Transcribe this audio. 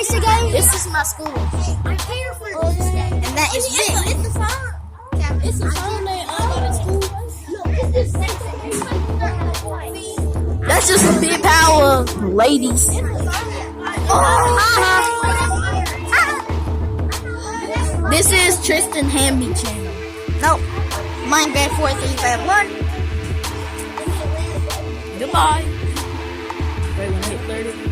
race again? This is my school. I'm here for this game. And that is big. It's the song. It's the song they got at school. That's just a big power, ladies. This is Tristan Hamby channel. Nope. Minecraft 4351. Goodbye. Wait, when I hit 30.